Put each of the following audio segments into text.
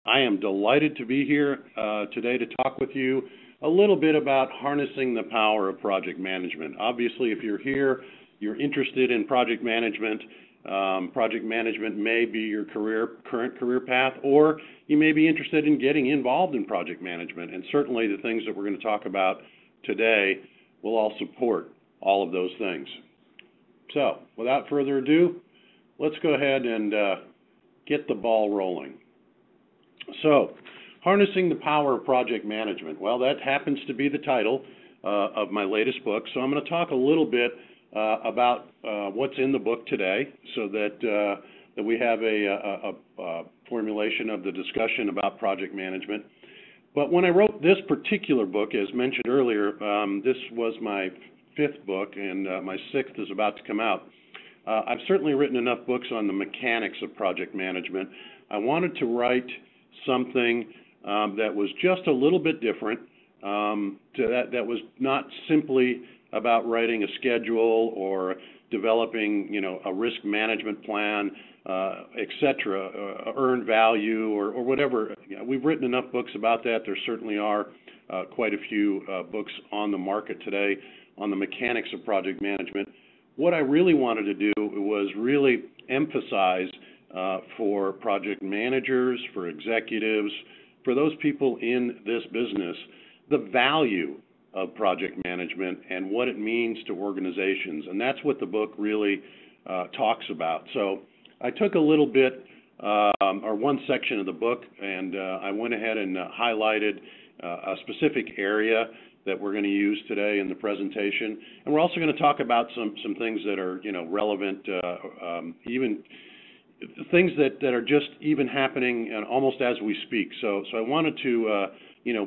I am delighted to be here today to talk with you a little bit about harnessing the power of project management. Obviously, if you're here, you're interested in project management. Project management may be your current career path, or you may be interested in getting involved in project management. And certainly the things that we're going to talk about today will all support all of those things. So, without further ado, let's go ahead and get the ball rolling. So, harnessing the power of project management. Well, that happens to be the title of my latest book. So I'm going to talk a little bit about what's in the book today, so that we have a formulation of the discussion about project management. But when I wrote this particular book, as mentioned earlier, this was my 5th book, and my 6th is about to come out. I've certainly written enough books on the mechanics of project management. I wanted to write something that was just a little bit different, that was not simply about writing a schedule or developing, a risk management plan, etc., earned value or whatever. We've written enough books about that. There certainly are quite a few books on the market today on the mechanics of project management. What I really wanted to do was really emphasize for project managers, for executives, for those people in this business, the value of project management and what it means to organizations. And that's what the book really talks about. So I took a little bit, or one section of the book, and I went ahead and highlighted a specific area that we're going to use today in the presentation. And we're also going to talk about some things that are, relevant, even things that are just even happening almost as we speak. So I wanted to,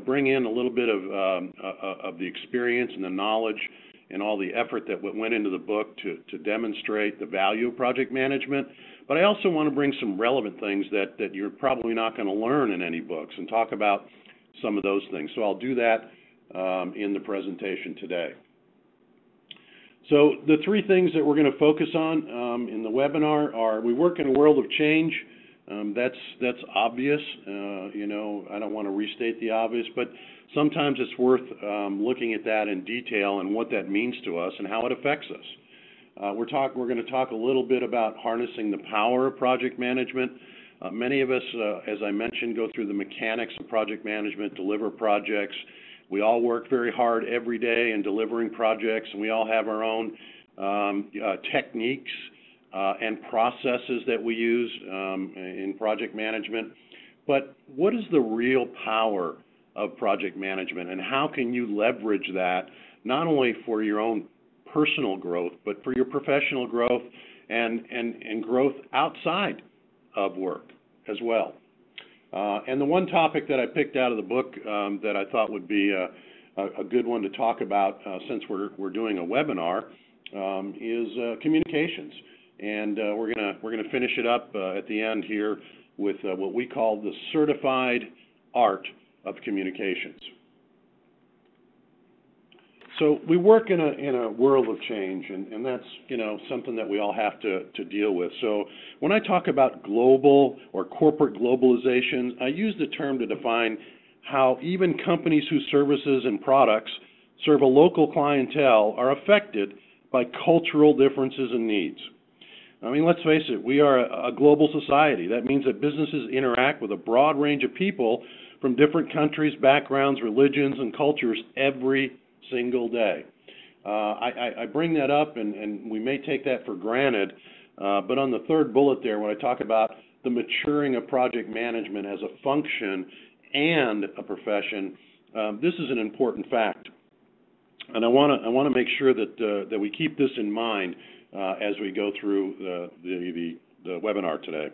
bring in a little bit of the experience and the knowledge and all the effort that went into the book to demonstrate the value of project management. But I also want to bring some relevant things that you're probably not going to learn in any books and talk about some of those things. So I'll do that in the presentation today. So the 3 things that we're going to focus on in the webinar are: we work in a world of change. That's obvious. I don't want to restate the obvious, but sometimes it's worth looking at that in detail and what that means to us and how it affects us. We're going to talk a little bit about harnessing the power of project management. Many of us, as I mentioned, go through the mechanics of project management, deliver projects. We all work very hard every day in delivering projects, and we all have our own techniques and processes that we use in project management. But what is the real power of project management, and how can you leverage that not only for your own personal growth, but for your professional growth and growth outside of work as well? And the one topic that I picked out of the book that I thought would be a good one to talk about since we're doing a webinar is communications. And we're gonna finish it up at the end here with what we call the certified art of communications. So we work in a world of change, and that's something that we all have to deal with. So when I talk about global or corporate globalization, I use the term to define how even companies whose services and products serve a local clientele are affected by cultural differences and needs. I mean, let's face it, we are a global society. That means that businesses interact with a broad range of people from different countries, backgrounds, religions, and cultures every single day. I bring that up, and we may take that for granted, but on the 3rd bullet there, when I talk about the maturing of project management as a function and a profession, this is an important fact. And I want to make sure that we keep this in mind as we go through the webinar today.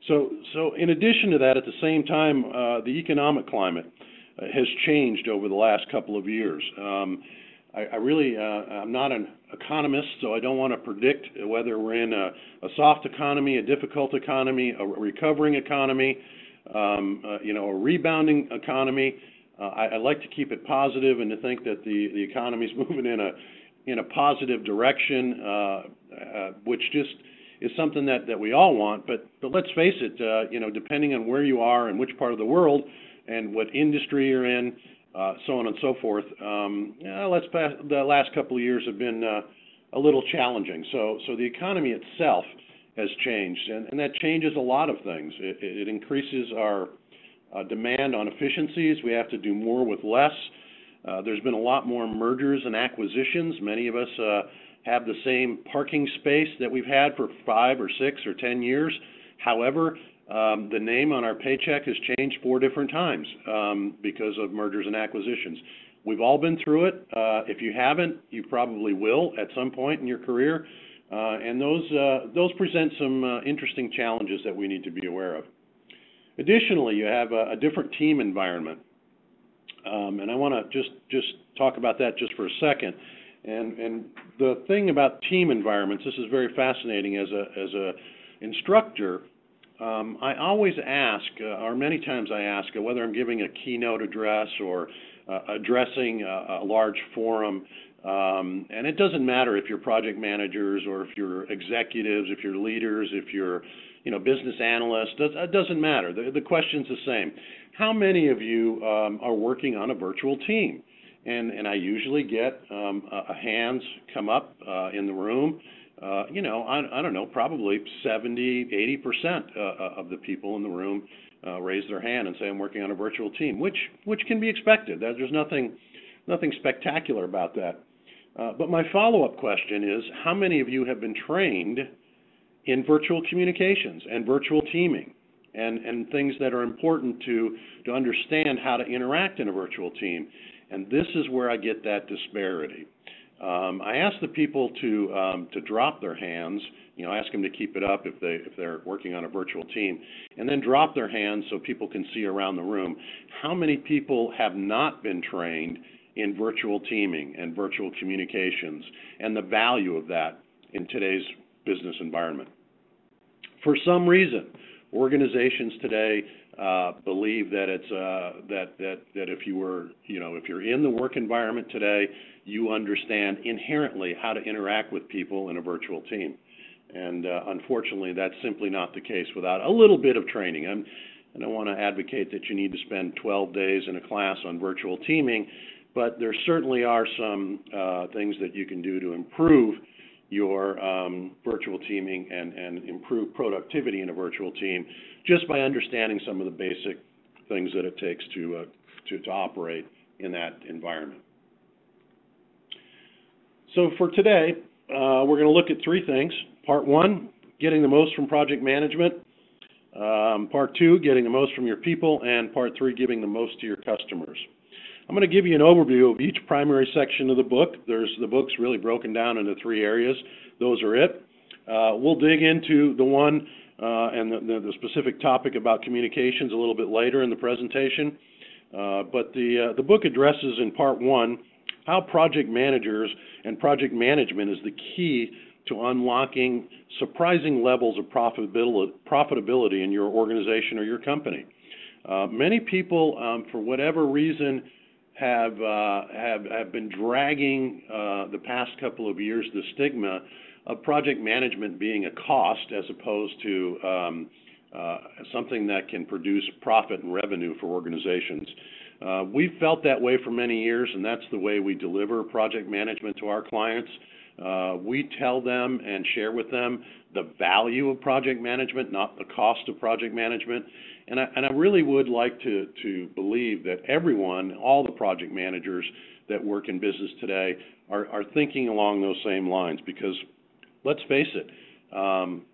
So in addition to that, at the same time, the economic climate has changed over the last couple of years. I'm not an economist, so I don't want to predict whether we're in a soft economy, a difficult economy, a recovering economy, a rebounding economy. I like to keep it positive and to think that the economy is moving in a positive direction, which just is something that we all want, but let's face it, depending on where you are and which part of the world and what industry you're in, so on and so forth, the last couple of years have been a little challenging. So the economy itself has changed, and that changes a lot of things. It increases our demand on efficiencies. We have to do more with less. There's been a lot more mergers and acquisitions. Many of us have the same parking space that we've had for 5 or 6 or 10 years. However, the name on our paycheck has changed 4 different times because of mergers and acquisitions. We've all been through it. If you haven't, you probably will at some point in your career. And those present some interesting challenges that we need to be aware of. Additionally, you have a different team environment. And I want to just talk about that just for a second. And the thing about team environments, this is very fascinating as a instructor. I always ask, or many times I ask, whether I'm giving a keynote address or addressing a large forum, and it doesn't matter if you're project managers or if you're executives, if you're leaders, if you're business analysts, it doesn't matter. The question's the same. How many of you are working on a virtual team? And I usually get hands come up in the room. I don't know, probably 70, 80% of the people in the room raise their hand and say, I'm working on a virtual team, which can be expected. There's nothing spectacular about that. But my follow-up question is, how many of you have been trained in virtual communications and virtual teaming and things that are important to understand how to interact in a virtual team? And this is where I get that disparity. I ask the people to drop their hands, ask them to keep it up if they're working on a virtual team, and then drop their hands so people can see around the room. How many people have not been trained in virtual teaming and virtual communications and the value of that in today's business environment? For some reason, organizations today believe that it's that if you're in the work environment today, you understand inherently how to interact with people in a virtual team. And unfortunately, that's simply not the case without a little bit of training. I don't want to advocate that you need to spend 12 days in a class on virtual teaming, but there certainly are some things that you can do to improve your virtual teaming and improve productivity in a virtual team just by understanding some of the basic things that it takes to operate in that environment. So for today, we're going to look at 3 things. Part 1, getting the most from project management. Part 2, getting the most from your people. And Part 3, giving the most to your customers. I'm going to give you an overview of each primary section of the book. The book's really broken down into 3 areas. Those are it. We'll dig into the one and the specific topic about communications a little bit later in the presentation. But the book addresses in Part 1 how project managers and project management is the key to unlocking surprising levels of profitability in your organization or your company. Many people, for whatever reason, have been dragging the past couple of years the stigma of project management being a cost as opposed to something that can produce profit and revenue for organizations. We've felt that way for many years, and that's the way we deliver project management to our clients. We tell them and share with them the value of project management, not the cost of project management. And I really would like to believe that everyone, all the project managers that work in business today are thinking along those same lines, because let's face it,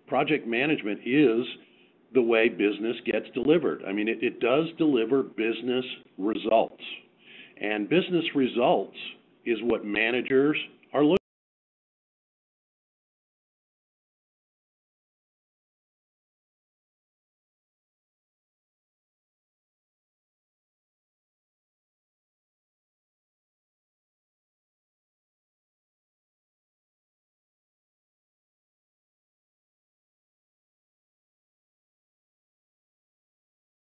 project management is the way business gets delivered. I mean, it does deliver business results. And business results is what managers